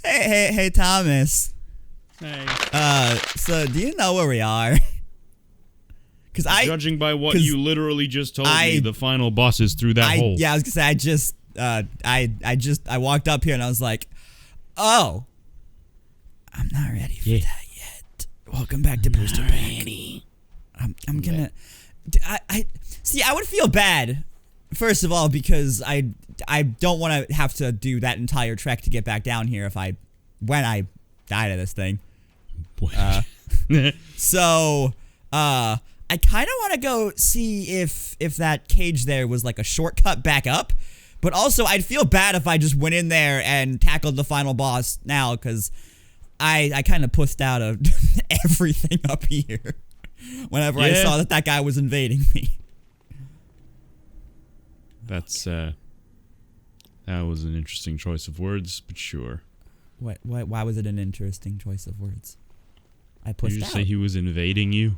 Hey, Thomas. Hey. So do you know where we are? Because Judging by what you literally just told me, the final boss is through that hole. Yeah, I was gonna say I walked up here and I was like, oh, I'm not ready for that yet. Welcome back to BoosterPack. I'm gonna. I see. I would feel bad, first of all, because I don't want to have to do that entire trek to get back down here when I died of this thing. So I kind of want to go see if that cage there was like a shortcut back up, but also I'd feel bad if I just went in there and tackled the final boss now, because I kind of pushed out of everything up here whenever I saw that guy was invading me. That's that was an interesting choice of words, but sure. Why was it an interesting choice of words? I pushed out. Did you just say he was invading you?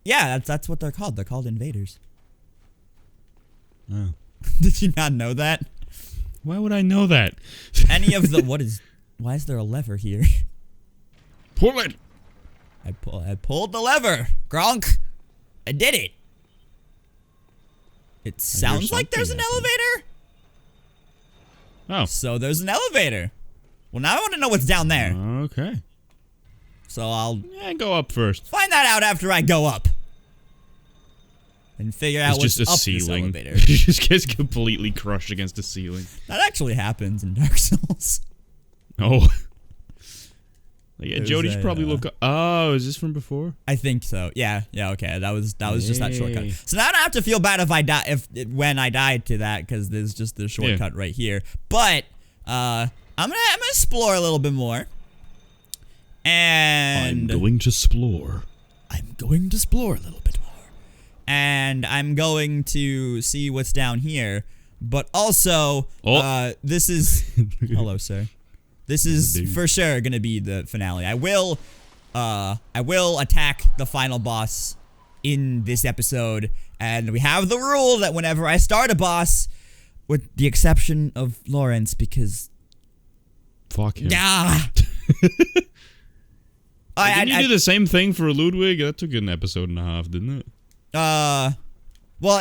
Yeah, that's what they're called. They're called invaders. Oh. Did you not know that? Why would I know that? Any of the why is there a lever here? Pull it. I pulled the lever, Gronk. I did it. It sounds like there's an elevator. Oh. So there's an elevator. Well, now I want to know what's down there. Okay. So I'll go up first. Find that out after I go up. And figure out what's up this elevator. It just gets completely crushed against the ceiling. That actually happens in Dark Souls. Oh. Yeah, Jody's probably look up. Oh, is this from before? I think so. Yeah, okay. That was just that shortcut. So now I don't have to feel bad if I die when I died to that, because there's just the shortcut right here. But I'm gonna explore a little bit more. And I'm going to explore. I'm going to explore a little bit more. And I'm going to see what's down here. But also, this is hello, sir. This is for sure gonna be the finale. I will attack the final boss in this episode, and we have the rule that whenever I start a boss, with the exception of Lawrence, because fuck him. Yeah. Didn't you do the same thing for Ludwig? That took an episode and a half, didn't it? Well,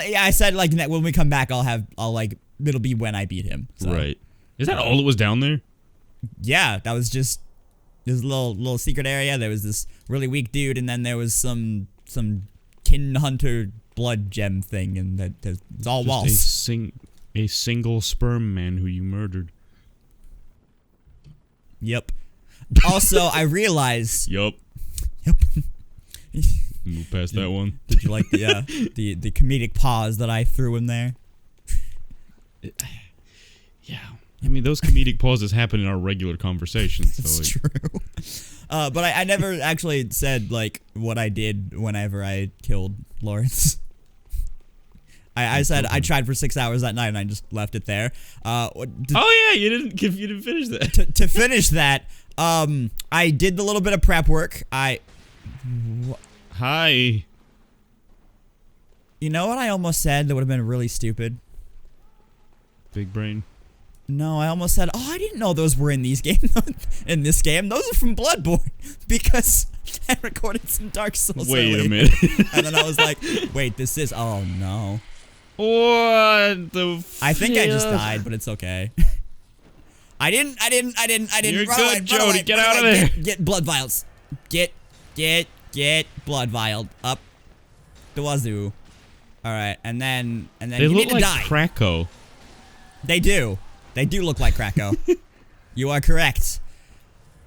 yeah, I said like when we come back, it'll be when I beat him. So. Right. Is that all that was down there? Yeah, that was just this little secret area. There was this really weak dude, and then there was some kin hunter blood gem thing, and it's all walls. A single sperm man who you murdered. Yep. Also, I realized. Yep. Move past that one. Did you like the comedic pause that I threw in there? Yeah. I mean, those comedic pauses happen in our regular conversations. That's true. But I never actually said, like, what I did whenever I killed Lawrence. I said I tried for 6 hours that night and I just left it there. Oh yeah, you didn't finish that. To finish that, I did the little bit of prep work. Hi. You know what I almost said that would have been really stupid? Big brain. No, I almost said, oh, I didn't know those were in these games. In this game, those are from Bloodborne, because I recorded some Dark Souls. Wait a minute. And then I was like, wait, this is, oh no. What the I think I just died, but it's okay. I didn't. You're run good, away, Jody. Get out of there. Get blood vials. Get blood vial up the wazoo. All right, and then they you look need to like die. Krakow. They do. They do look like Krakow. You are correct.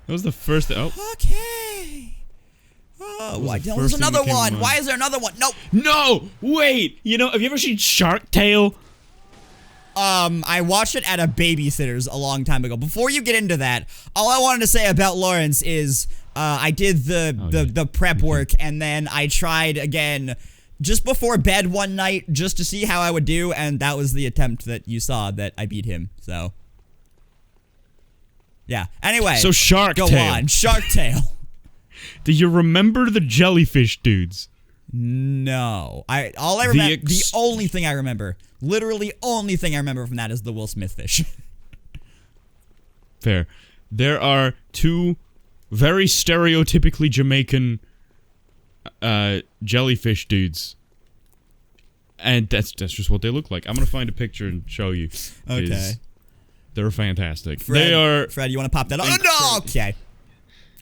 That was the first. Oh. Okay. Oh, why? There's another one. Why is there another one? Nope. No. Wait. You know, have you ever seen Shark Tale? I watched it at a babysitter's a long time ago. Before you get into that, all I wanted to say about Lawrence is I did the prep work, and then I tried again just before bed one night just to see how I would do, and that was the attempt that you saw that I beat him. So yeah. Anyway, so Shark Tale. Go on, Shark Tale. Do you remember the jellyfish dudes? No. All I remember, the only thing I remember, literally only thing I remember from that is the Will Smith fish. Fair. there are two very stereotypically Jamaican jellyfish dudes. And that's just what they look like. I'm gonna find a picture and show you. Okay. They're fantastic. Fred, they are. Fred, you want to pop that? Oh no! Okay.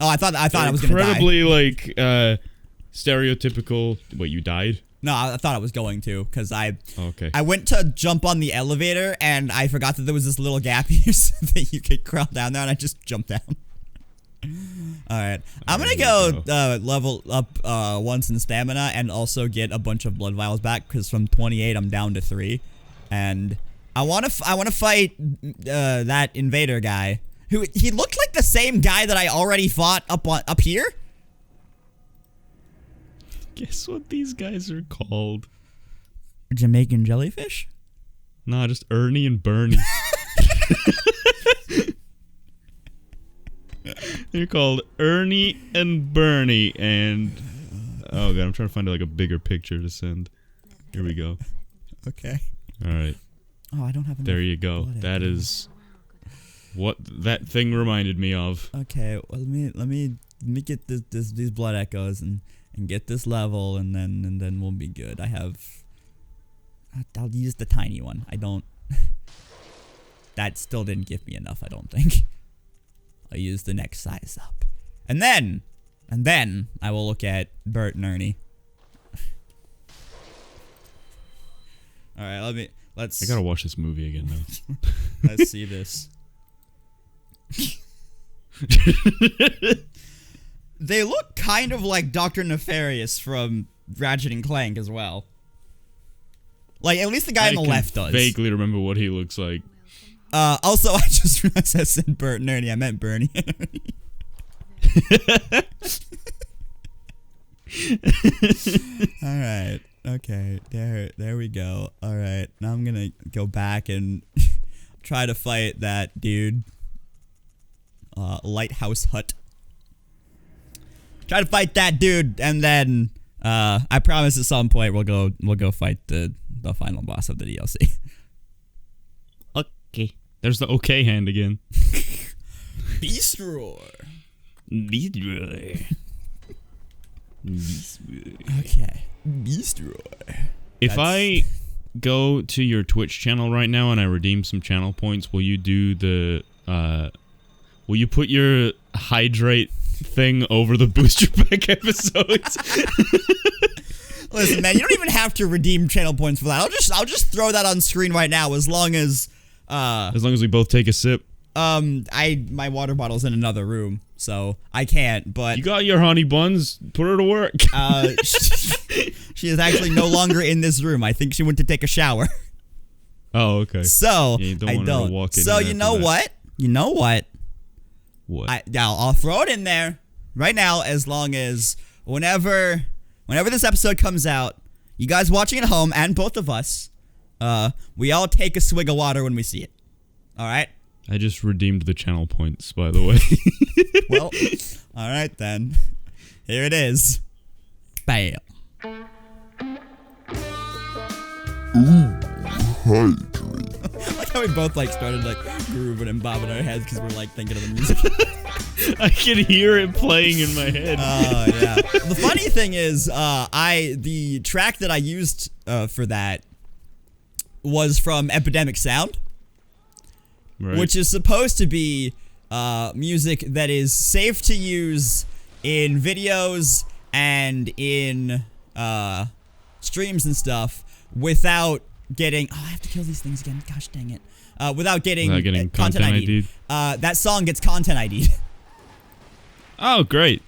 Oh, I thought I was gonna die. Incredibly like stereotypical. Wait, you died? No, I thought I was going to, because I went to jump on the elevator and I forgot that there was this little gap here so that you could crawl down there, and I just jumped down. Alright, I'm gonna go level up once in stamina and also get a bunch of blood vials back, because from 28 I'm down to 3. And I wanna fight that invader guy. He looked like the same guy that I already fought up here. Guess what these guys are called? Jamaican jellyfish? Nah, just Ernie and Bernie. They're called Ernie and Bernie, and oh god, I'm trying to find like a bigger picture to send. Here we go. Okay. All right. Oh, I don't have enough. There you go. That is what that thing reminded me of. Okay, well, let me get these blood echoes and get this level, and then we'll be good. I'll use the tiny one. I don't. That still didn't give me enough, I don't think. I'll use the next size up, and then I will look at Bert and Ernie. All right, let's. I gotta watch this movie again now. Let's see this. They look kind of like Dr. Nefarious from Ratchet and Clank as well. Like, at least the guy on the left does. I vaguely remember what he looks like. Also, I just realized I said Bert and Ernie. I meant Bernie and Ernie. Alright. Okay. There we go. Alright. Now I'm gonna go back and try to fight that dude. Lighthouse Hut. Try to fight that dude, and then I promise at some point we'll go fight the final boss of the DLC. Okay. There's the okay hand again. Beast Roar. Beast Roar. Beast Roar. Okay. Beast Roar. If I go to your Twitch channel right now and I redeem some channel points, will you do the will you put your hydrate thing over the booster pack episodes? Listen, man, you don't even have to redeem channel points for that. I'll just throw that on screen right now, as long as we both take a sip. My water bottle's in another room, so I can't, but you got your honey buns, put her to work. She is actually no longer in this room. I think she went to take a shower. Oh, okay. So yeah, I don't. Walk in so you know what? You know what? What? I'll throw it in there right now, as long as whenever this episode comes out, you guys watching at home and both of us, we all take a swig of water when we see it. All right? I just redeemed the channel points, by the way. Well, all right then. Here it is. Bam. Ooh, hydrate. Like how we both started grooving and bobbing our heads because we're thinking of the music. I can hear it playing in my head. Oh yeah. The funny thing is, the track that I used for that was from Epidemic Sound, right, which is supposed to be music that is safe to use in videos and in streams and stuff without getting. Oh, I have to kill these things again. Gosh dang it! Without getting content ID'd. That song gets content ID'd. Oh, great.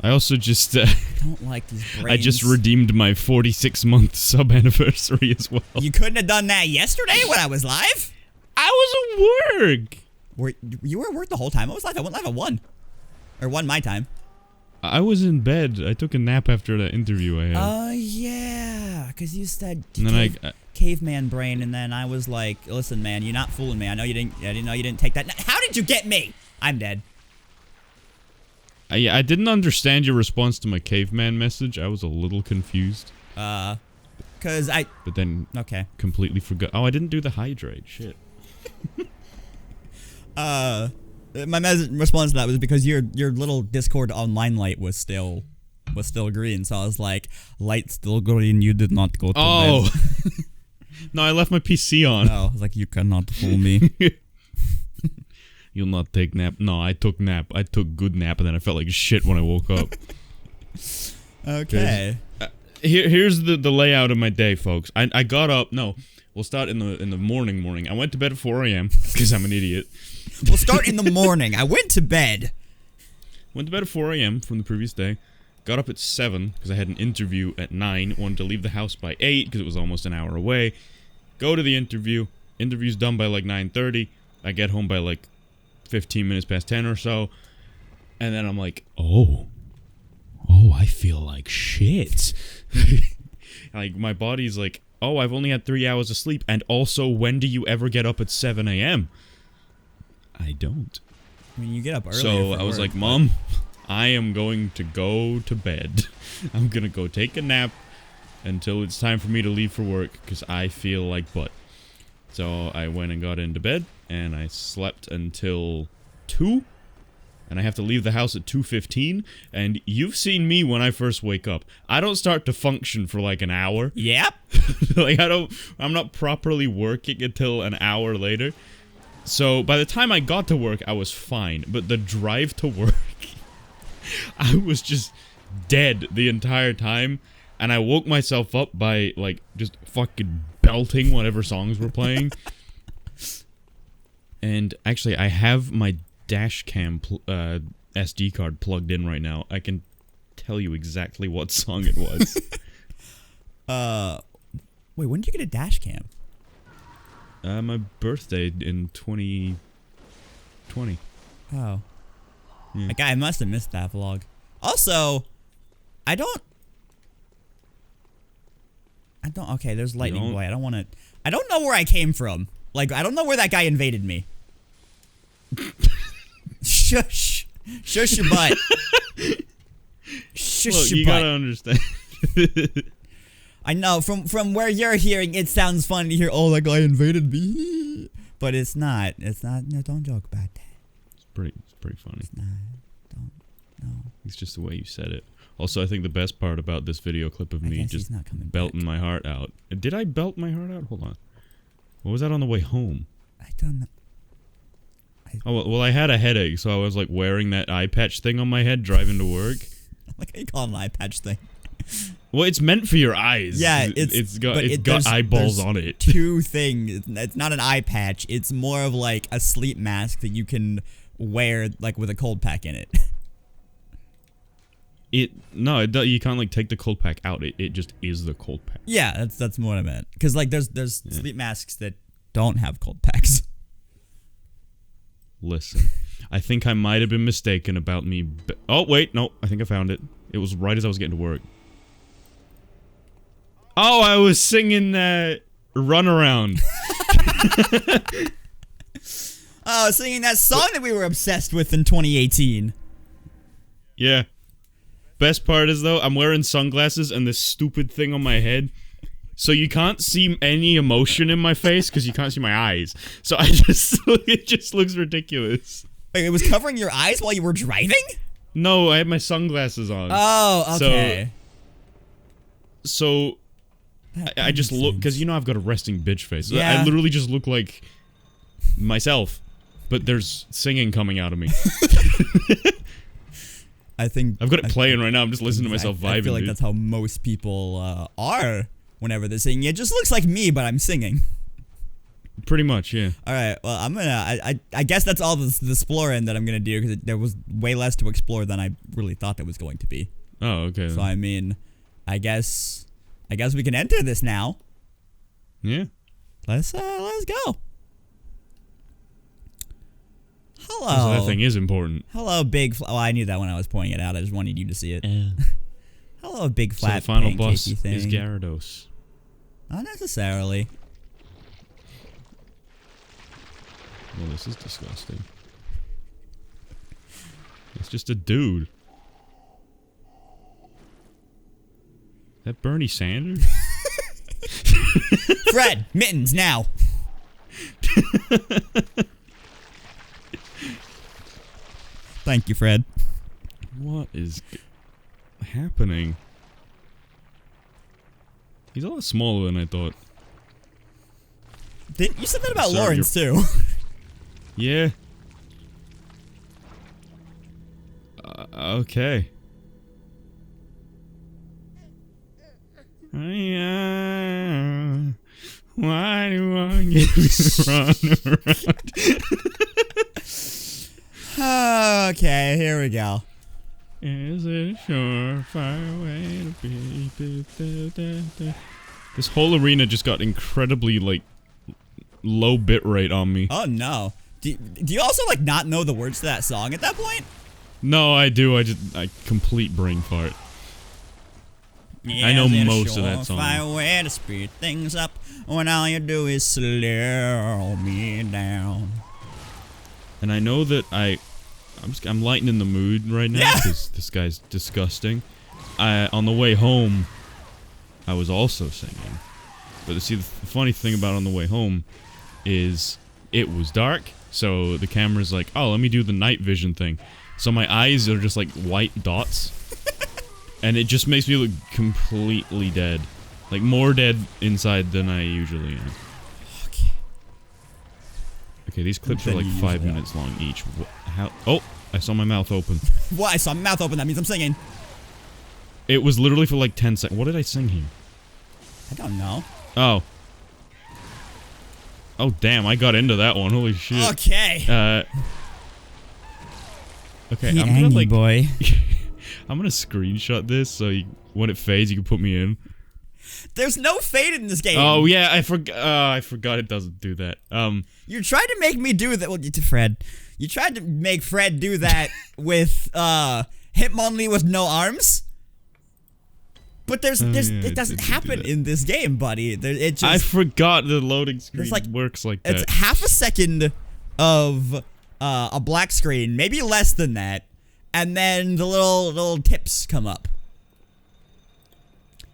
I also just I don't like these brains. I just redeemed my 46-month sub anniversary as well. You couldn't have done that yesterday when I was live? I was at work. You were at work the whole time? I was live. I went live at 1. Or 1 my time. I was in bed. I took a nap after that interview I had. Oh, yeah. Because you said caveman brain, and then I was like, listen, man, you're not fooling me. I didn't know you didn't take that. How did you get me? I'm dead. I didn't understand your response to my caveman message. I was a little confused. But then completely forgot. Oh, I didn't do the hydrate. Shit. My response to that was because your little Discord online light was still green, so I was like, light still green, you did not go to bed. No, I left my PC on. Oh, I was like, you cannot fool me. You'll not take nap. No, I took nap. I took good nap, and then I felt like shit when I woke up. Okay. Here's the layout of my day, folks. I got up. No, we'll start in the morning. I went to bed at 4 a.m. because I'm an idiot. We'll start in the morning. I went to bed. Went to bed at 4 a.m. from the previous day. Got up at 7 because I had an interview at 9. Wanted to leave the house by 8 because it was almost an hour away. Go to the interview. Interview's done by like 9:30. I get home by like 15 minutes past 10 or so. And then I'm like, oh, I feel like shit. Like, my body's like, oh, I've only had 3 hours of sleep. And also, when do you ever get up at 7 a.m.? I don't. I mean, you get up early. So I was like, Mom, I am going to go to bed. I'm going to go take a nap until it's time for me to leave for work because I feel like butt. So I went and got into bed and I slept until 2. And I have to leave the house at 2:15. And you've seen me when I first wake up. I don't start to function for like an hour. Yep. Like, I'm not properly working until an hour later. So by the time I got to work, I was fine. But the drive to work, I was just dead the entire time. And I woke myself up by, like, just fucking belting whatever songs were playing. And actually, I have my dash cam SD card plugged in right now. I can tell you exactly what song it was. Wait, when did you get a dash cam? My birthday in 2020. Oh. Yeah. Like, I must have missed that vlog. Also, I don't, okay, there's lightning boy. I don't know where I came from. Like, I don't know where that guy invaded me. Shush. Shush your butt. Shush Look, your you butt. gotta understand. I know, from where you're hearing, it sounds funny to hear, oh, that guy invaded me. But it's not. It's not. No, don't joke about that. It's pretty funny. It's not. Don't. No. It's just the way you said it. Also, I think the best part about this video clip of me just belting my heart out. Did I belt my heart out? Hold on. What was that on the way home? I don't know. Oh, well, I had a headache, so I was like wearing that eye patch thing on my head driving to work. Like, you call it an eye patch thing. Well, it's meant for your eyes. Yeah, it's got eyeballs on it. Two things. It's not an eye patch. It's more of like a sleep mask that you can wear like with a cold pack in it. You can't like take the cold pack out. It just is the cold pack. Yeah, that's what I meant. Because like there's sleep masks that don't have cold packs. Listen, I think I might have been mistaken about me. Oh wait, no, I think I found it. It was right as I was getting to work. Oh, I was singing Run Around. Oh, singing that song that we were obsessed with in 2018. Yeah. Best part is, though, I'm wearing sunglasses and this stupid thing on my head. So you can't see any emotion in my face because you can't see my eyes. So it just looks ridiculous. Wait, it was covering your eyes while you were driving? No, I had my sunglasses on. Oh, okay. So I just look, because you know I've got a resting bitch face. Yeah. I literally just look like myself, but there's singing coming out of me. I've got it playing right now. I'm just listening to myself vibing. I feel like that's how most people are whenever they're singing. It just looks like me, but I'm singing. Pretty much, yeah. All right. Well, I'm gonna. I guess that's all the exploring that I'm gonna do because there was way less to explore than I really thought there was going to be. Oh, okay. So I mean, I guess we can enter this now. Yeah. Let's go. Hello. So that thing is important. Hello, big. Oh, I knew that when I was pointing it out. I just wanted you to see it. Hello, big flat. So the final boss thing. is Gyarados. Not necessarily. Well, this is disgusting. It's just a dude. Is that Bernie Sanders? Fred, mittens now. Thank you, Fred. What is happening? He's a lot smaller than I thought. You said that about Sorry, Lawrence, too. Yeah. Okay. Why do I get run around? Okay, here we go. Is it a surefire way to be? This whole arena just got incredibly, like, low bitrate on me. Oh, no. Do you also, like, not know the words to that song at that point? No, I do. I complete brain fart. Yeah, I know most of that song. Find a way to speed things up when all you do is slow me down. And I know that I'm lightening the mood right now because this guy's disgusting. On the way home, I was also singing. But see, the funny thing about on the way home is it was dark, so the camera's like, oh, let me do the night vision thing. So my eyes are just like white dots. And it just makes me look completely dead. Like, more dead inside than I usually am. Okay, these clips are like 5 minutes long each. How? Oh, I saw my mouth open. What? I saw my mouth open. That means I'm singing. It was literally for like 10 seconds. What did I sing here? I don't know. Oh. Oh, damn, I got into that one. Holy shit. Okay. Okay, I'm gonna like... boy. I'm gonna screenshot this so when it fades, you can put me in. There's no fade in this game. Oh yeah, I forgot it doesn't do that. You tried to make me do that. Well, to Fred. You tried to make Fred do that with Hitmonlee with no arms. But it doesn't happen in this game, buddy. I forgot the loading screen works like that. It's half a second of a black screen, maybe less than that. And then the little tips come up.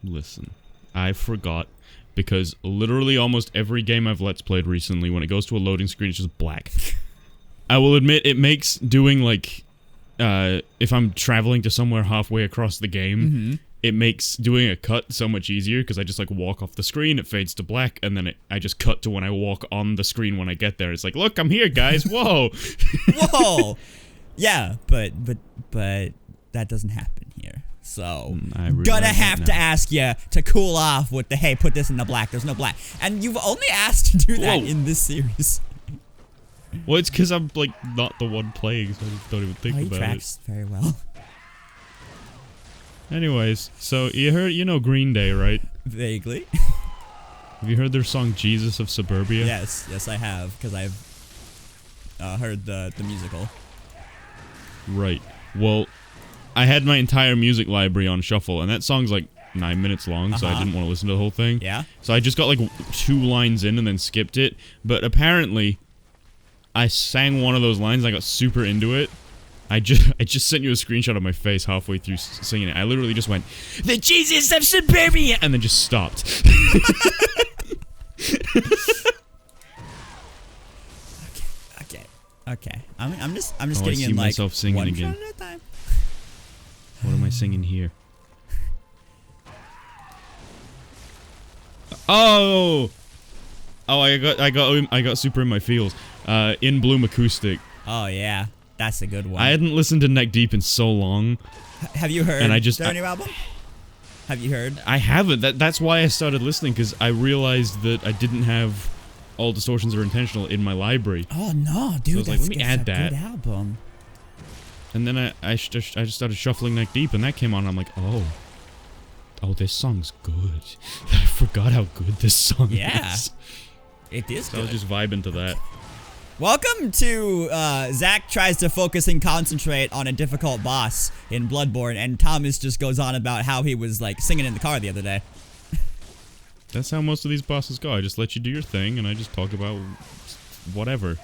Listen, I forgot because literally almost every game I've Let's Played recently, when it goes to a loading screen, it's just black. I will admit, it makes doing like, if I'm traveling to somewhere halfway across the game, it makes doing a cut so much easier because I just like walk off the screen, it fades to black, and then I just cut to when I walk on the screen when I get there. It's like, look, I'm here, guys. Whoa. Whoa. Yeah, but that doesn't happen here. So, gonna have to ask you to cool off with the, hey, put this in the black. There's no black. And you've only asked to do that in this series. Well, it's because I'm, like, not the one playing, so I just don't even think about it. He tracks very well. Anyways, so you know Green Day, right? Vaguely. Have you heard their song Jesus of Suburbia? Yes, I have, because I've heard the musical. Right. Well, I had my entire music library on shuffle, and that song's like 9 minutes long, so I didn't want to listen to the whole thing. Yeah? So I just got like 2 lines in and then skipped it. But apparently, I sang one of those lines, and I got super into it. I just sent you a screenshot of my face halfway through singing it. I literally just went, "The Jesus of Suburbia!" and then just stopped. Okay. I'm just getting I see in like myself singing one again. shot at a time. What am I singing here? Oh, I got super in my feels. In Bloom Acoustic. Oh yeah, that's a good one. I hadn't listened to Neck Deep in so long. Have you heard their new album? Have you heard? I haven't. That's why I started listening, because I realized that I didn't have All Distortions Are Intentional in my library. Oh no, dude! So I was like, let me add that. Good album. And then I just started shuffling Neck Deep, and that came on. And I'm like, oh, this song's good. I forgot how good this song is. It is. So I was just vibing to that. Welcome to Zach tries to focus and concentrate on a difficult boss in Bloodborne, and Thomas just goes on about how he was like singing in the car the other day. That's how most of these bosses go. I just let you do your thing, and I just talk about whatever.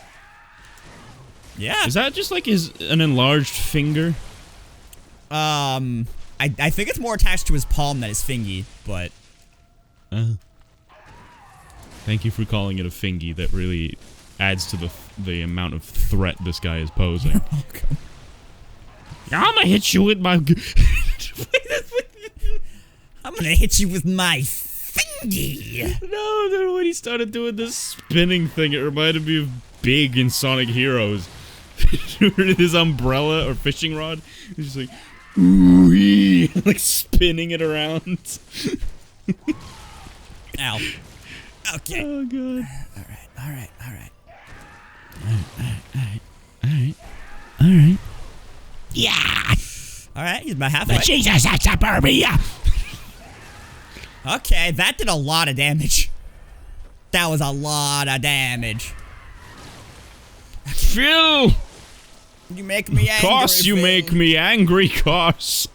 Yeah. Is that just like an enlarged finger? I think it's more attached to his palm than his fingy, but. Thank you for calling it a fingy. That really adds to the amount of threat this guy is posing. You're welcome. I'm gonna hit you with my. I'm gonna hit you with my fingy. No, then when he started doing this spinning thing, it reminded me of Big in Sonic Heroes. His umbrella or fishing rod. He's just like, ooh, like spinning it around. Ow. Okay. Oh god. Alright. Alright. Yeah. Alright, he's about halfway. Jesus, that's suburbia. Okay, that did a lot of damage. That was a lot of damage. Phil! You make me angry. Course you Phil. make me angry, course.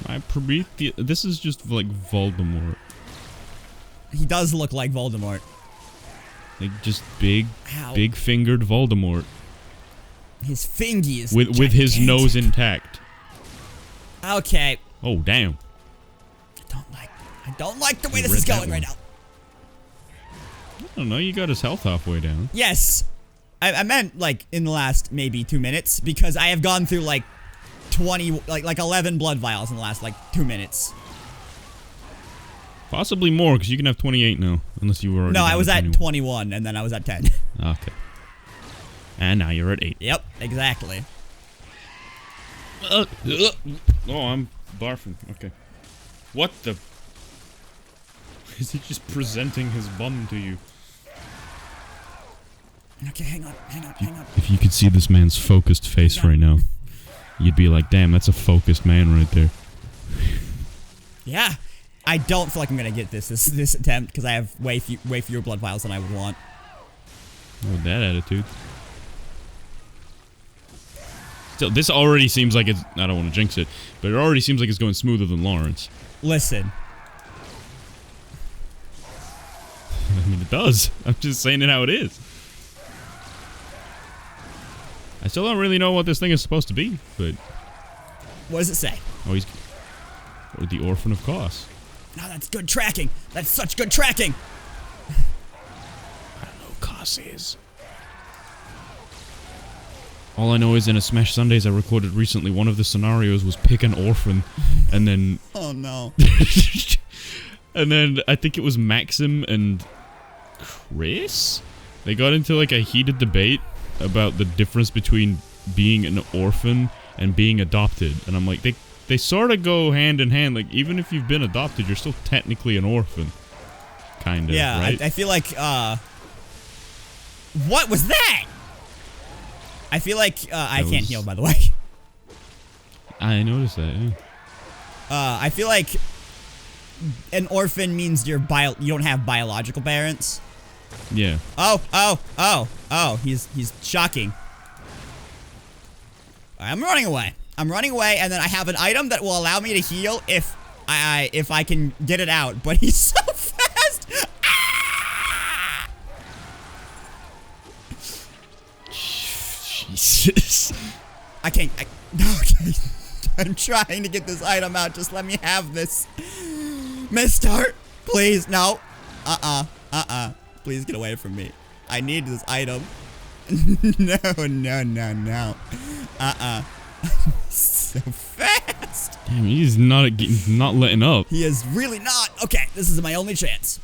My Prometheus. This is just like Voldemort. He does look like Voldemort. Like just big, Ow. big-fingered Voldemort. His fingy is With his nose intact. Okay. Oh damn. I don't like the way this read is that going right one. now. I don't know, you got his health halfway down. Yes. I meant like in the last maybe 2 minutes because I have gone through like 20 like 11 blood vials in the last like 2 minutes. Possibly more, because you can have 28 now, unless you were already. No, I was at 21. 21 and then I was at 10. Okay. And now you're at 8. Yep, exactly. Oh, I'm barfing. Okay. What the? Is he just presenting his bum to you? Okay, hang on. If you could see this man's focused face right now, you'd be like, damn, that's a focused man right there. Yeah. I don't feel like I'm gonna get this attempt because I have way fewer blood vials than I would want. With that attitude. Still, this already seems like it's. I don't want to jinx it, but it already seems like it's going smoother than Lawrence. Listen. I mean, it does. I'm just saying it how it is. I still don't really know what this thing is supposed to be, but. What does it say? Oh, he's. Or the Orphan of Kos. No, that's good tracking. That's such good tracking. I don't know who Kos is. All I know is in a Smash Sundays I recorded recently, one of the scenarios was pick an orphan, and then... Oh no. and then I think it was Maxim and Chris? They got into like a heated debate about the difference between being an orphan and being adopted. And I'm like, they sort of go hand in hand. Like, even if you've been adopted, you're still technically an orphan. Kind of, Yeah, right? I feel like, what was that? I feel like, I can't heal, by the way. I noticed that, yeah. I feel like an orphan means you don't have biological parents. Yeah. Oh, he's shocking. I'm running away. I'm running away, and then I have an item that will allow me to heal if I can get it out. But he's so fast. Ah! Jesus. I can't. Okay. I'm trying to get this item out. Just let me have this. Mister, please, no. Please get away from me. I need this item. No. So fast. Damn, he's not letting up. He is really not. Okay, this is my only chance.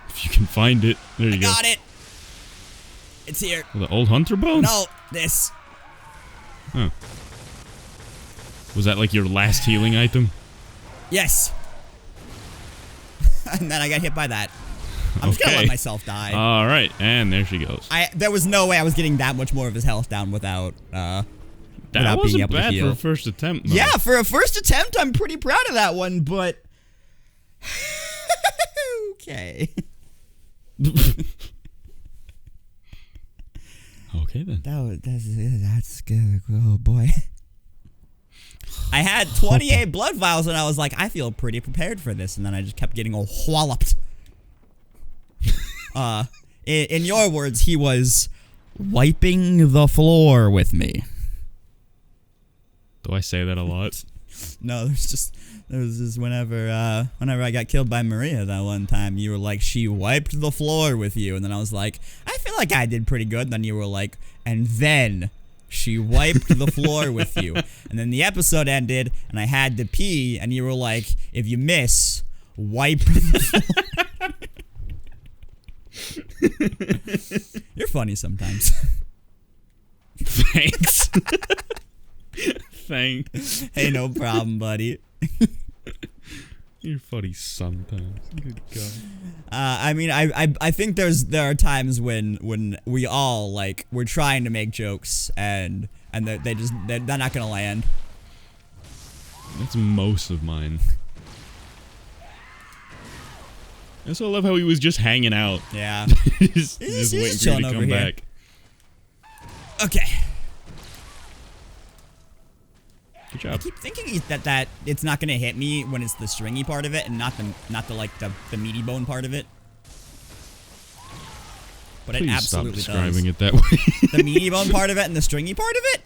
If you can find it. There you go. Got it. It's here. The old hunter bones? No, this. Huh. Was that like your last healing item? Yes. And then I got hit by that. I'm just gonna let myself die. Alright, and there she goes. There was no way I was getting that much more of his health down without That being wasn't able to bad heal. for a first attempt, though. Yeah, for a first attempt, I'm pretty proud of that one, but... Okay. Okay, then. That's good. Oh, boy. I had 28 blood vials, and I was like, I feel pretty prepared for this, and then I just kept getting all walloped. In your words, he was wiping the floor with me. Do I say that a lot? No, there was just whenever I got killed by Maria that one time, you were like, she wiped the floor with you, and then I was like, I feel like I did pretty good. And then you were like, and then she wiped the floor with you. And then the episode ended, and I had to pee, and you were like, if you miss, wipe the floor. You're funny sometimes. Thanks. Thanks. Hey, no problem, buddy. You're funny sometimes. Good God. I mean, I think there are times when we all like we're trying to make jokes and they're not gonna land. That's most of mine. I also love how he was just hanging out. Yeah. just He's waiting for you chilling to over come here. back. Okay. Good job. I keep thinking that it's not gonna hit me when it's the stringy part of it and not the like the meaty bone part of it. But Please it absolutely stop describing does. it that way. The meaty bone part of it and the stringy part of it?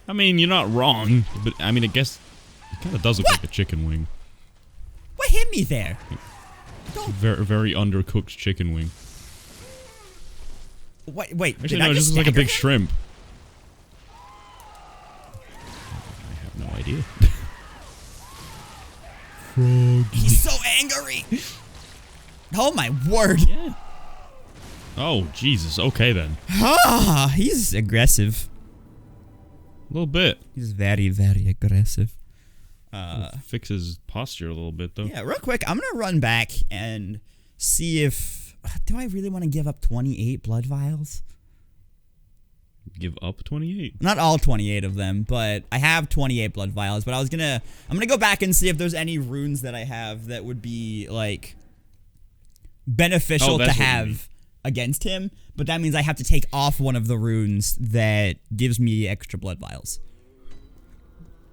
I mean, you're not wrong, but I mean, I guess it kind of does look like a chicken wing. What hit me there? Very, very undercooked chicken wing. Wait. Actually, did no, I it just looks like a stagger big him? shrimp. I have no idea. He's so angry. Oh my word. Yeah. Oh, Jesus. Okay, then. Ah, he's aggressive. A little bit. He's very, very aggressive. Fix his posture a little bit, though. Yeah, real quick, I'm gonna run back and see if do I really want to give up 28 blood vials? Give up 28. Not all 28 of them, but I have 28 blood vials. But I'm gonna go back and see if there's any runes that I have that would be like beneficial to that's what you mean. have against him. But that means I have to take off one of the runes that gives me extra blood vials.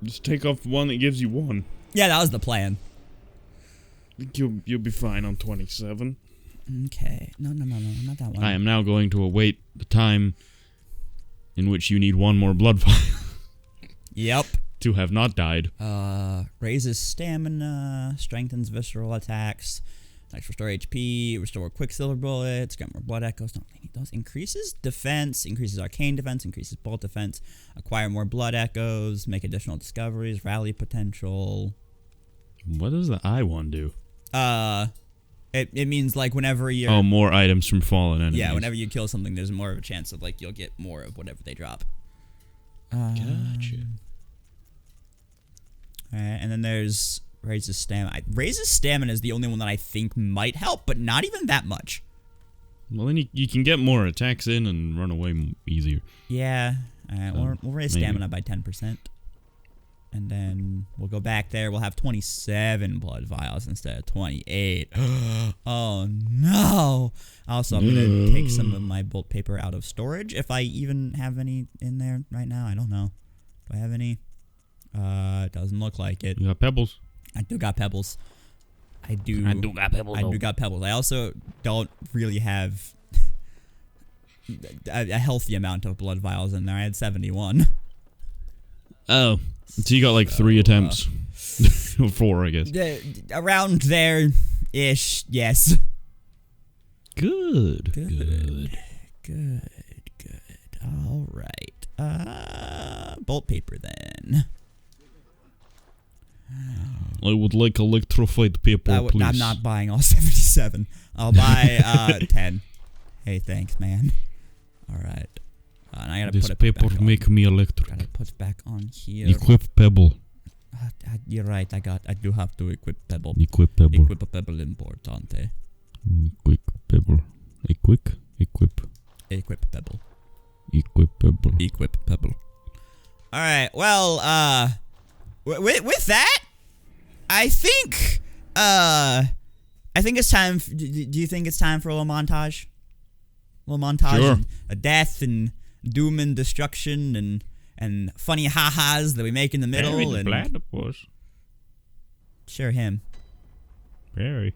Just take off one that gives you one. Yeah, that was the plan. You'll be fine on 27. Okay. No, not that one. I am now going to await the time in which you need one more blood vial Yep. to have not died. Raises stamina, strengthens visceral attacks, likes restore HP, restore quicksilver bullets, get more blood echoes. Don't really need those. Increases defense, increases arcane defense, increases bolt defense, acquire more blood echoes, make additional discoveries, rally potential. What does the I one do? It means like whenever you're Oh, more items from fallen enemies. yeah, whenever you kill something, there's more of a chance of like you'll get more of whatever they drop. Gotcha. Alright, and then there's raises stamina. Raises stamina is the only one that I think might help, but not even that much. Well, then you can get more attacks in and run away easier. Yeah. Alright, we'll raise maybe. stamina by 10%. And then we'll go back there. We'll have 27 blood vials instead of 28. Oh, no. Also, I'm going to take some of my bolt paper out of storage. If I even have any in there right now. I don't know. Do I have any? Doesn't look like it. You got pebbles. I do got pebbles. I do got pebbles. I do got pebbles. I also don't really have a healthy amount of blood vials in there. I had 71. Oh. So you got like 3 attempts. Or 4, I guess. Around there-ish, yes. Good. All right. Bolt paper then. I would like electrified paper, please. I'm not buying all 77. I'll buy 10. Hey, thanks, man. All right. And I gotta This put it paper back on. make me electric. Gotta put it back on here. Equip pebble. You're right. I do have to equip pebble. Equip pebble. Equip a pebble importante. Quick pebble. Equip Pebble. Equip pebble. Equip pebble. All right. Well, with that, I think it's time. Do you think it's time for a little montage? A little montage Sure. of a death and doom and destruction and funny ha-has that we make in the middle and platypus. Sure, him. Very.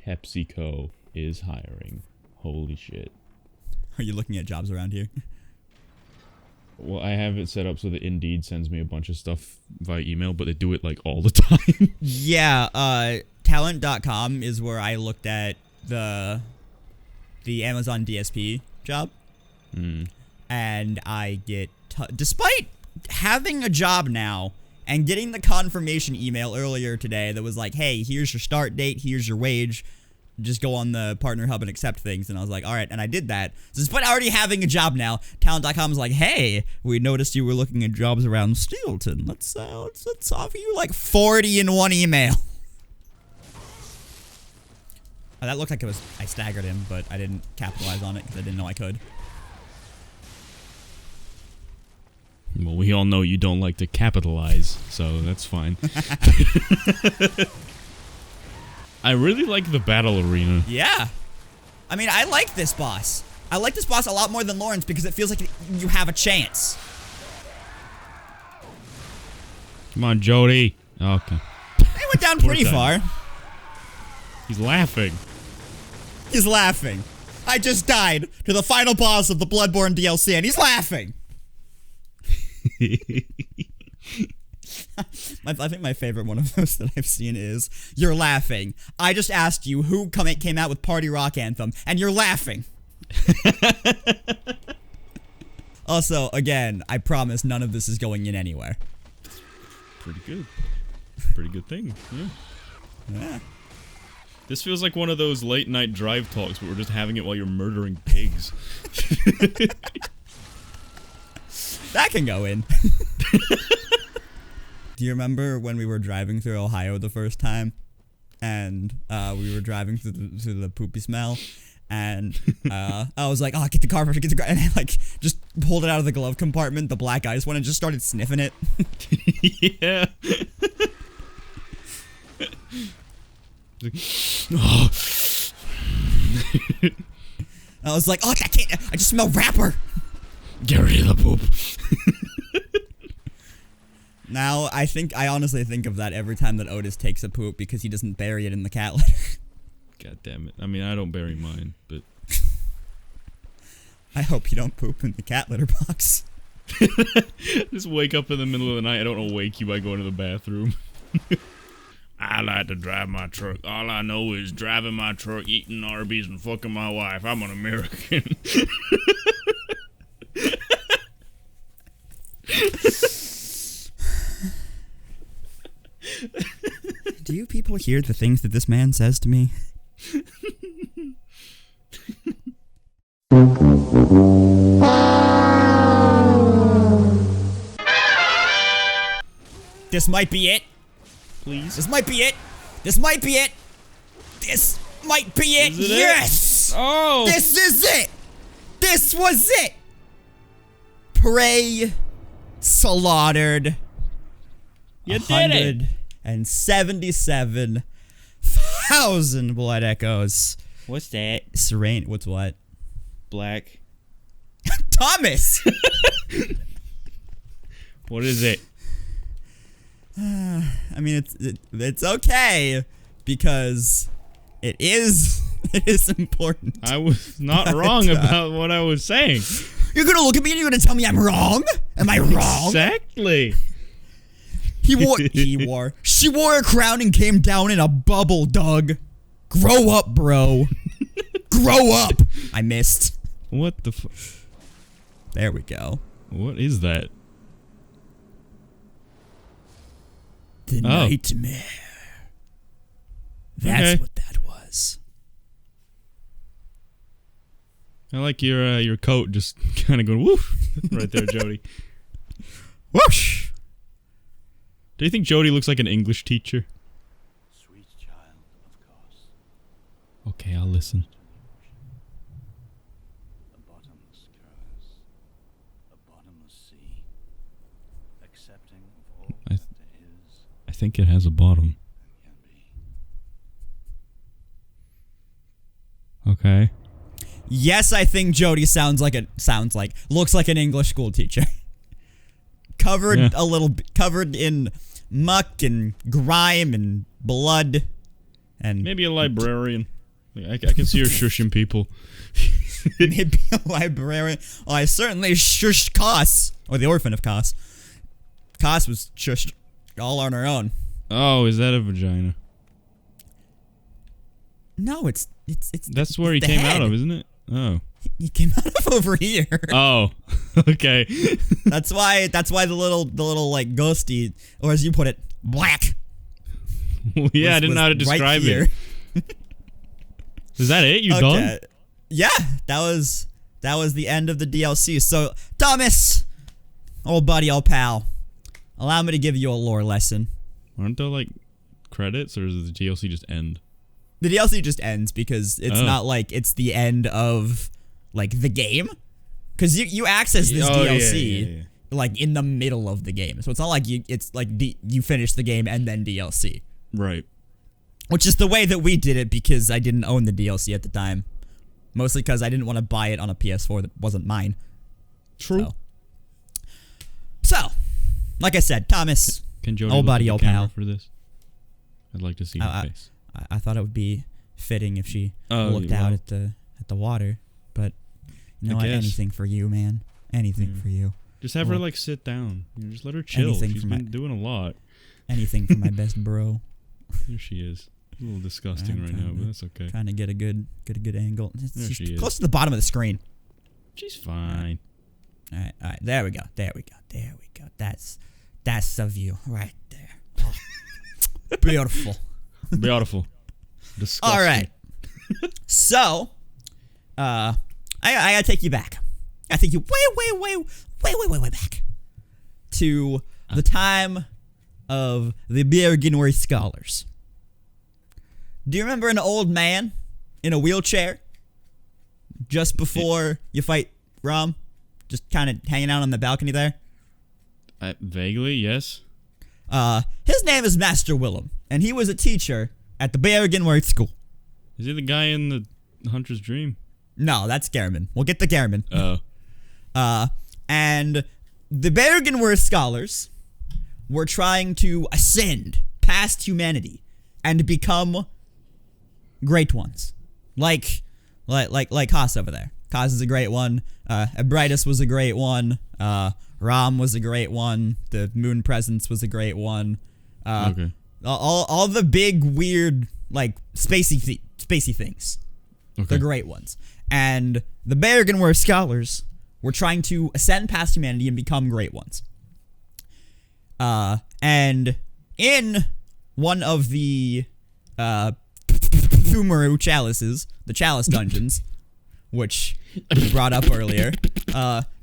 PepsiCo is hiring. Holy shit. Are you looking at jobs around here? Well, I have it set up so that Indeed sends me a bunch of stuff via email, but they do it like all the time. Yeah, talent.com is where I looked at the Amazon DSP job. And I get, despite having a job now and getting the confirmation email earlier today that was like, hey, here's your start date, here's your wage, just go on the partner hub and accept things. And I was like, all right, and I did that. So despite already having a job now, talent.com is like, hey, we noticed you were looking at jobs around Steelton. Let's offer you like 40 in one email. Oh, that looked like I staggered him, but I didn't capitalize on it because I didn't know I could. Well, we all know you don't like to capitalize, so that's fine. I really like the battle arena. Yeah. I mean, I like this boss. I like this boss a lot more than Lawrence because it feels like you have a chance. Come on, Jody. Okay. They went down pretty far. He's laughing. He's laughing. I just died to the final boss of the Bloodborne DLC, and he's laughing. I think my favorite one of those that I've seen is, you're laughing. I just asked you who came out with Party Rock Anthem, and you're laughing. Also, again, I promise none of this is going in anywhere. Pretty good. Pretty good thing. Yeah. Yeah. This feels like one of those late night drive talks, but we're just having it while you're murdering pigs. That can go in. Do you remember when we were driving through Ohio the first time? And we were driving through the poopy smell. And I was like, oh, get the car, get the car. And I like just pulled it out of the glove compartment, the black ice one, and just started sniffing it. Yeah. I was like, oh, I can't, I just smell wrapper. Get rid of the poop. Now, I honestly think of that every time that Otis takes a poop because he doesn't bury it in the cat litter. God damn it. I mean, I don't bury mine, but... I hope you don't poop in the cat litter box. Just wake up in the middle of the night. I don't wake you by going to the bathroom. I like to drive my truck. All I know is driving my truck, eating Arby's, and fucking my wife. I'm an American. Do you people hear the things that this man says to me? This might be it. Please? This might be it. This might be it. This might be it. Is it Yes! it? Oh! This is it! This was it! Prey slaughtered. You did it! 177,000 blood echoes. What's that? Serene. What's what? Black. Thomas! What is it? I mean, it's okay because it is important. I was not wrong about what I was saying. You're gonna look at me and you're gonna tell me I'm wrong? Am I wrong? Exactly. She wore a crown and came down in a bubble, Doug. Grow up, bro. Grow up. I missed. What the There we go. What is that? The nightmare. That's what that was. I like your coat just kind of going woof right there, Jody. Whoosh. Do you think Jody looks like an English teacher? Sweet child, of course. Okay, I'll listen. A bottomless curse. A bottomless sea. Accepting of all that there is I think it has a bottom. and can be. Okay. Yes, I think Jody looks like an English school teacher. Covered in muck and grime and blood and Maybe a librarian. I can see her shushing people. maybe a librarian. Oh, I certainly shushed Koss, or the orphan of Koss. Koss was shushed all on her own. Oh, is that a vagina? No, it's That's where he the came head. out of, isn't it? Oh. He came out of over here. Oh. Okay. That's why the little like ghosty, or as you put it, black. Yeah, I didn't know how to describe it. Is that it? You done? Yeah, that was the end of the DLC. So, Thomas, old buddy, old pal, allow me to give you a lore lesson. Aren't there like credits, or does the DLC just end? The DLC just ends because it's not like it's the end of like the game, because you access this DLC like in the middle of the game, so it's not like it's like you finish the game and then DLC. Right. Which is the way that we did it, because I didn't own the DLC at the time. Mostly because I didn't want to buy it on a PS4 that wasn't mine. True. So like I said, Thomas, Can Jody old look buddy, at old the camera pal. for this? I'd like to see her face. I thought it would be fitting if she looked out at the water, but you know what? Anything for you, man. Anything for you. Just have her like sit down. Just let her chill. She's been doing a lot. Anything for my best bro. There she is. A little disgusting right now, but that's okay. Trying to get a good angle. There she is. Close to the bottom of the screen. She's fine. All right. There we go. That's the view right there. Oh. Beautiful. Beautiful. Disgusting. All right. So, I gotta take you back. I take you way back to the time of the Bergenworth scholars. Do you remember an old man in a wheelchair just before you fight Rom? Just kind of hanging out on the balcony there? Vaguely, yes. His name is Master Willem, and he was a teacher at the Bergenworth School. Is he the guy in the Hunter's Dream? No, that's Garamond. We'll get to Garamond. Oh. And the Bergenworth scholars were trying to ascend past humanity and become great ones. Like Haas over there. Haas is a great one. Ebritus was a great one. Ram was a great one. The Moon Presence was a great one. Okay. All the big weird like spacey things. Okay. The great ones. And the Bergenworth scholars were trying to ascend past humanity and become great ones. And in one of the Fumaru chalices, the chalice dungeons, which we brought up earlier,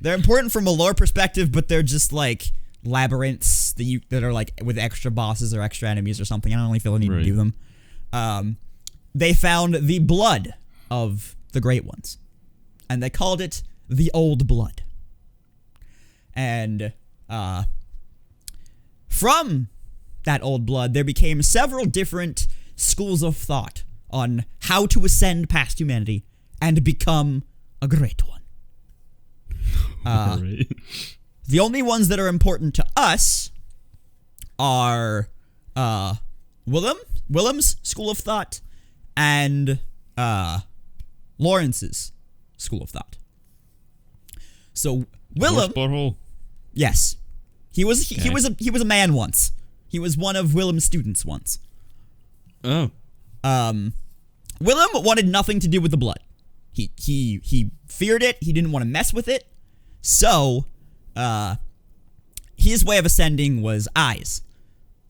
they're important from a lore perspective, but they're just like labyrinths that are like with extra bosses or extra enemies or something. I don't really feel the need to do them. They found the blood of the great ones, and they called it the Old Blood. And from that old blood, there became several different schools of thought on how to ascend past humanity and become a great one. Right. The only ones that are important to us are Willem's school of thought and Lawrence's school of thought. So Willem, yes, he was a man once. He was one of Willem's students once. Oh. Willem wanted nothing to do with the blood. He feared it. He didn't want to mess with it. So, his way of ascending was eyes.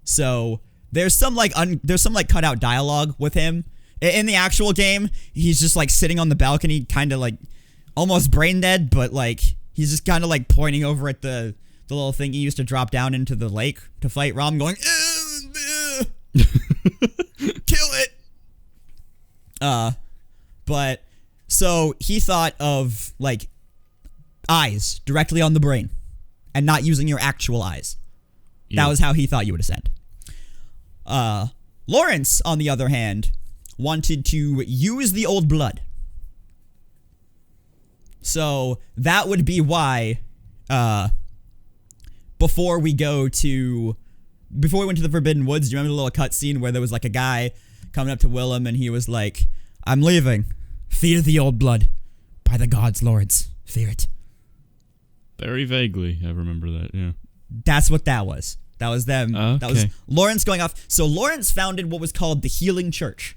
So there's some cut out dialogue with him in the actual game. He's just like sitting on the balcony, kind of like almost brain dead, but like he's just kind of like pointing over at the little thing he used to drop down into the lake to fight Rom, going, kill it. But so he thought of like eyes directly on the brain and not using your actual eyes. That was how he thought you would ascend. Lawrence, on the other hand, wanted to use the old blood. So that would be why, before we went to the Forbidden Woods, do you remember the little cutscene where there was like a guy coming up to Willem and he was like, "I'm leaving. Fear the old blood. By the gods, lords, fear it." Very vaguely, I remember that, yeah. That's what that was. That was them. Okay. That was Lawrence going off. So Lawrence founded what was called the Healing Church.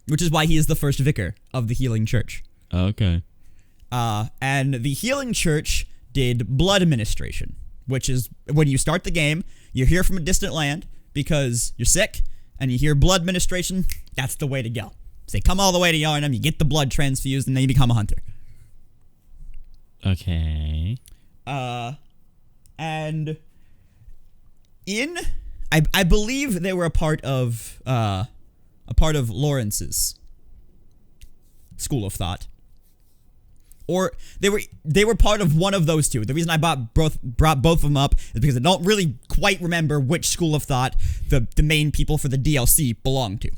which is why he is the first vicar of the Healing Church. Okay. And the Healing Church did blood administration, which is when you start the game, you're here from a distant land because you're sick, and you hear blood administration, that's the way to go. So they come all the way to Yharnam, you get the blood transfused, and then you become a hunter. Okay. And I believe they were a part of Lawrence's school of thought. Or they were part of one of those two. The reason I brought both of them up is because I don't really quite remember which school of thought the main people for the DLC belong to.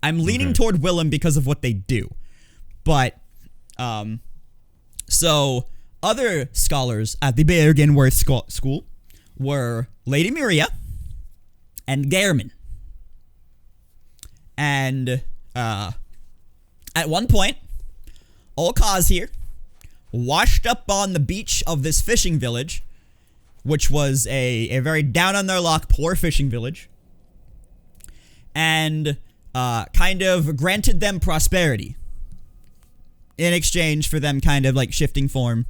I'm leaning toward Willem because of what they do. But, so, other scholars at the Bergenworth School were Lady Maria and Gehrman. And, at one point, old Kaz here washed up on the beach of this fishing village, which was a very down on their luck, poor fishing village, and kind of granted them prosperity in exchange for them kind of like shifting form.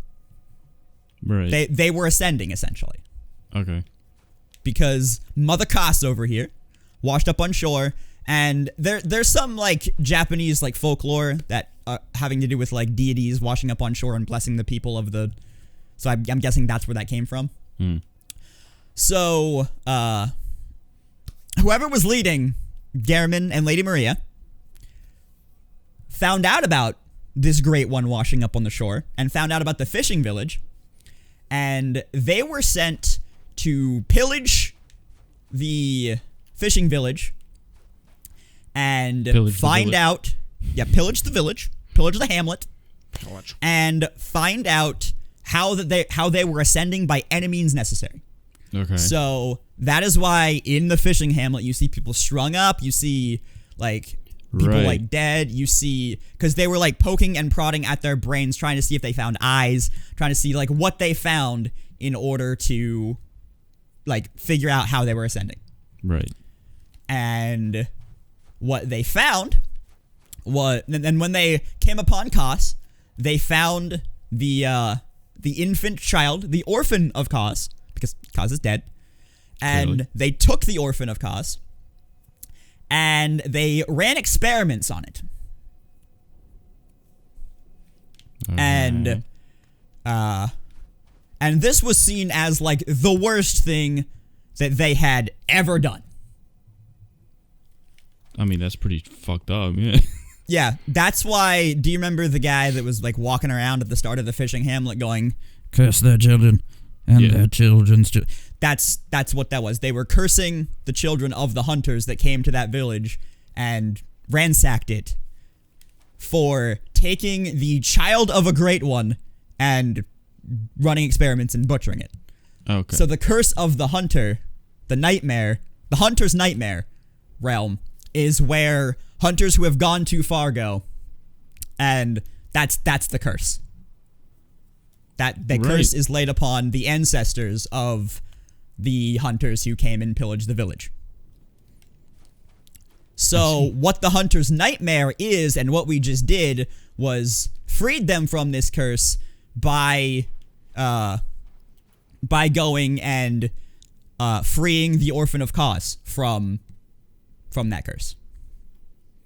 Right. They were ascending essentially. Okay. Because Mother Kaz over here washed up on shore, and there's some like Japanese like folklore that having to do with like deities washing up on shore and blessing the people of the. So I'm guessing that's where that came from. So whoever was leading Gehrman and Lady Maria found out about this great one washing up on the shore and found out about the fishing village, and they were sent to pillage the fishing village and pillage the village, pillage the hamlet, and find out how they were ascending by any means necessary. Okay. So that is why in the fishing hamlet you see people strung up, you see like people like dead, you see, because they were like poking and prodding at their brains trying to see if they found eyes, trying to see like what they found in order to like figure out how they were ascending. Right. And what they found was, and when they came upon Kaz, they found the infant child, the orphan of Kaz, because Kaz is dead, and they took the orphan of Kaz, and they ran experiments on it. And this was seen as like the worst thing that they had ever done. I mean, that's pretty fucked up, yeah. Yeah, that's why, do you remember the guy that was like walking around at the start of the fishing hamlet going, curse their children and their children's children? That's what that was. They were cursing the children of the hunters that came to that village and ransacked it for taking the child of a great one and running experiments and butchering it. Okay. So the curse of the hunter, the hunter's nightmare realm is where hunters who have gone too far go, and that's the curse. That curse is laid upon the ancestors of the hunters who came and pillaged the village. So what the hunter's nightmare is, and what we just did, was freed them from this curse by going and freeing the orphan of Kaz from that curse.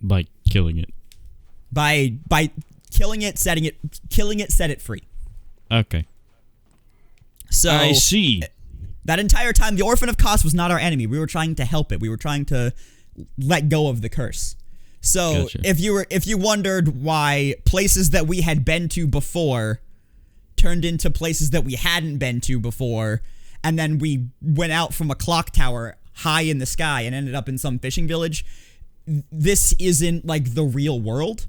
By killing it. By killing it, set it free. Okay. So I see. That entire time, the orphan of Kaz was not our enemy. We were trying to help it. We were trying to let go of the curse. So Gotcha. if you wondered why places that we had been to before turned into places that we hadn't been to before, and then we went out from a clock tower high in the sky and ended up in some fishing village, this isn't like the real world.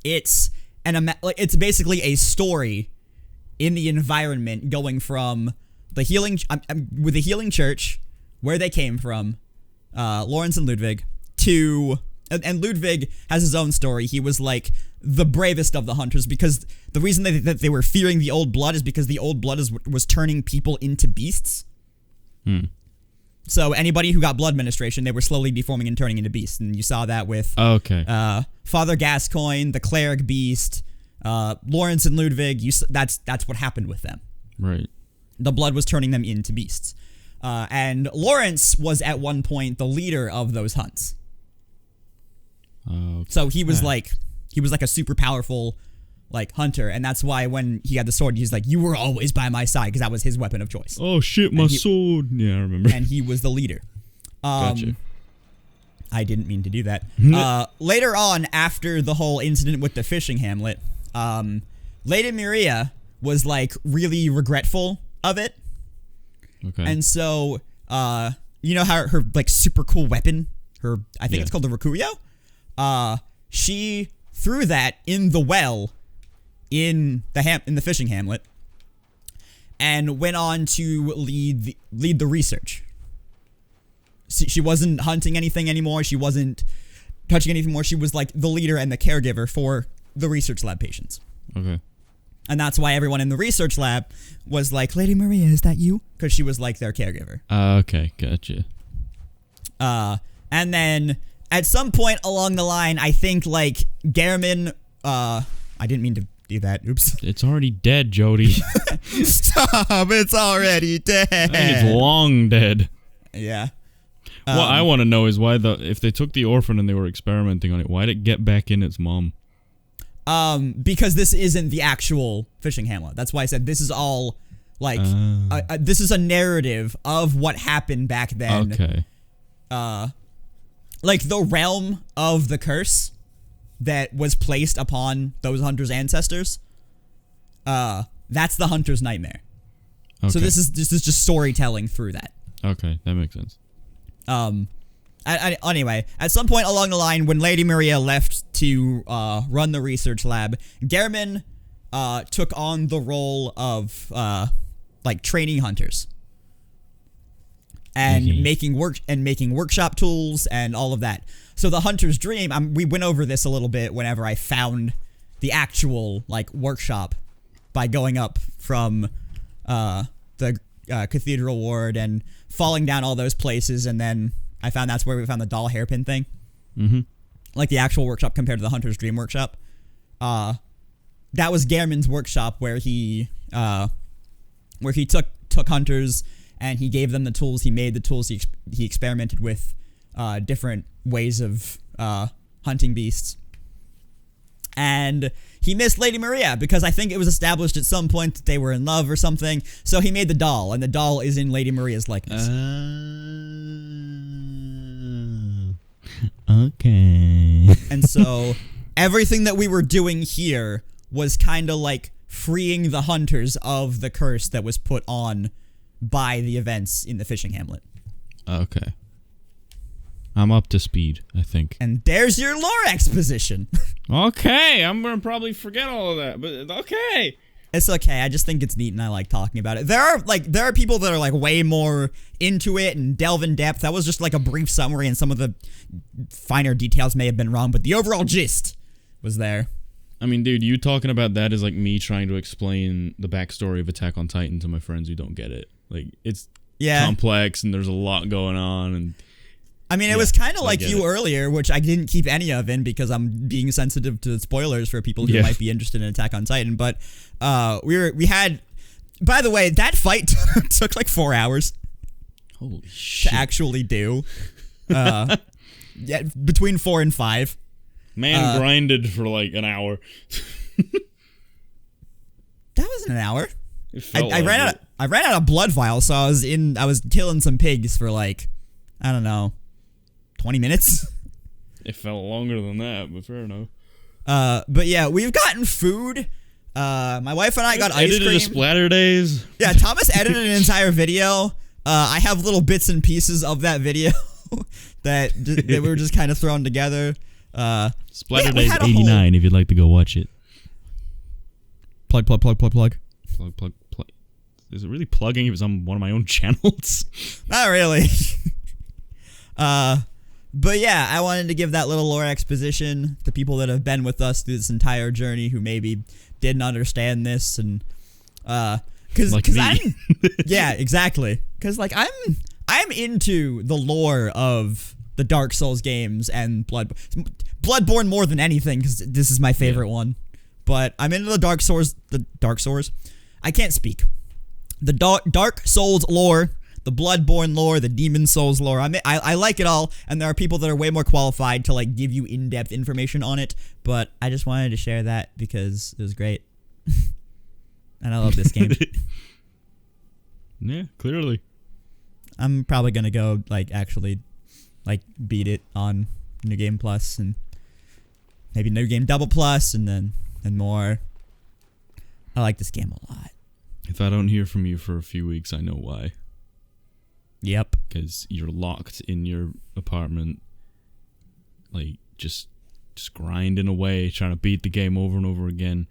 It's basically a story in the environment going from the healing with the Healing Church, where they came from, Lawrence and Ludwig, to and Ludwig has his own story. He was like the bravest of the hunters, because the reason that they were fearing the old blood is because the old blood was turning people into beasts. So anybody who got blood ministration, they were slowly deforming and turning into beasts, and you saw that with Father Gascoigne, the cleric beast, Lawrence and Ludwig. That's what happened with them. Right. The blood was turning them into beasts, and Lawrence was at one point the leader of those hunts. So he was like a super powerful like hunter, and that's why when he had the sword, he's like, "You were always by my side," because that was his weapon of choice. Oh shit, my sword! Yeah, I remember. And he was the leader. Gotcha. I didn't mean to do that. Later on, after the whole incident with the fishing hamlet, Lady Maria was like really regretful of it. Okay. And so, you know how her like super cool weapon, I think it's called the Rakuyo. She threw that in the well in the fishing hamlet, and went on to lead the research. She wasn't hunting anything anymore. She wasn't touching anything more. She was like the leader and the caregiver for the research lab patients. Okay. And that's why everyone in the research lab was like, "Lady Maria, is that you?" Because she was like their caregiver. Okay, gotcha. And then at some point along the line, I think like Gehrman, I didn't mean to do that. Oops. It's already dead, Jody. Stop! It's already dead. I think it's long dead. Yeah. What I want to know is why if they took the orphan and they were experimenting on it, why did it get back in its mom? Because this isn't the actual fishing hamlet. That's why I said this is all like this is a narrative of what happened back then. Okay. Like the realm of the curse that was placed upon those hunters' ancestors. That's the hunter's nightmare. Okay. So this is just storytelling through that. Okay, that makes sense. Anyway, at some point along the line, when Lady Maria left to run the research lab, Gehrman took on the role of like training hunters and making workshop tools and all of that. So the hunter's dream, we went over this a little bit whenever I found the actual like workshop by going up from the cathedral ward and falling down all those places, and then I found that's where we found the doll hairpin thing. Mm-hmm. Like the actual workshop compared to the hunter's dream workshop. That was Gehrman's workshop where he took hunters and he gave them the tools. He made the tools. He experimented with different ways of hunting beasts. And he missed Lady Maria because I think it was established at some point that they were in love or something. So he made the doll, and the doll is in Lady Maria's likeness. Okay. And so everything that we were doing here was kind of like freeing the hunters of the curse that was put on by the events in the fishing hamlet. Okay. I'm up to speed, I think. And there's your lore exposition. Okay, I'm gonna probably forget all of that, but okay. It's okay. I just think it's neat and I like talking about it. There are people that are like way more into it and delve in depth. That was just like a brief summary, and some of the finer details may have been wrong, but the overall gist was there. I mean, dude, you talking about that is like me trying to explain the backstory of Attack on Titan to my friends who don't get it. Like, it's complex and there's a lot going on, and I mean, it was kind of like you earlier, which I didn't keep any of in because I'm being sensitive to spoilers for people who might be interested in Attack on Titan. But we had, by the way, that fight took like 4 hours. Holy shit. To actually do. Between 4 and 5. Man grinded for like an hour. That wasn't an hour. I ran out of blood vials, so I was killing some pigs for like, I don't know, 20 minutes. It felt longer than that, but fair enough. But yeah, we've gotten food. My wife and I got ice cream. Edited a splatter days. Yeah, Thomas edited an entire video. I have little bits and pieces of that video that were just kind of thrown together. Splatter Days 89 if you'd like to go watch it. Plug. Plug. Is it really plugging? It was on one of my own channels. Not really. But yeah, I wanted to give that little lore exposition to people that have been with us through this entire journey who maybe didn't understand this, and cause me. yeah, exactly. Cause like I'm I'm into the lore of the Dark Souls games and Bloodborne more than anything because this is my favorite one. But I'm into the Dark Souls. I can't speak. The Dark Souls lore, the Bloodborne lore, the Demon Souls lore. I like it all, and there are people that are way more qualified to like give you in-depth information on it. But I just wanted to share that because it was great, and I love this game. Yeah, clearly. I'm probably gonna go actually beat it on New Game Plus and maybe New Game Double Plus and more. I like this game a lot. If I don't hear from you for a few weeks, I know why. Yep. Because you're locked in your apartment, just grinding away, trying to beat the game over and over again.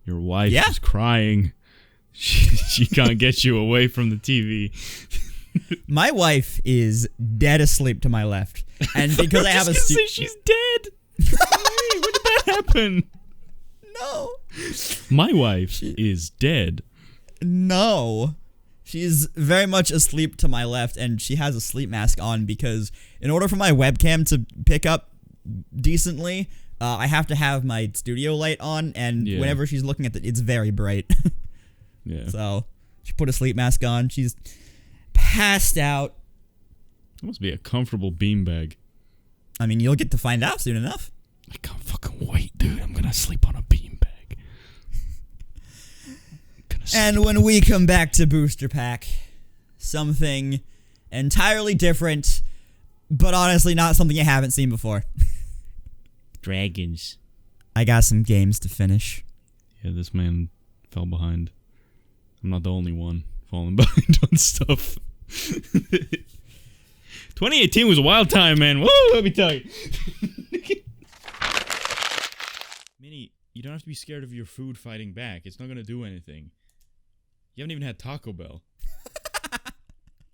Your wife is crying. She can't get you away from the TV. My wife is dead asleep to my left, and because I have a say she's dead. Hey, when did that happen? No. My wife is dead. No. She's very much asleep to my left, and she has a sleep mask on because in order for my webcam to pick up decently, I have to have my studio light on, and whenever she's looking at it's very bright. Yeah. So she put a sleep mask on. She's passed out. That must be a comfortable beanbag. I mean, you'll get to find out soon enough. I can't fucking wait, dude. I'm gonna sleep on a beanbag. And when we come back to Booster Pack, something entirely different, but honestly not something you haven't seen before. Dragons. I got some games to finish. Yeah, this man fell behind. I'm not the only one falling behind on stuff. 2018 was a wild time, man. Woo, let me tell you. Minnie, you don't have to be scared of your food fighting back. It's not going to do anything. You haven't even had Taco Bell.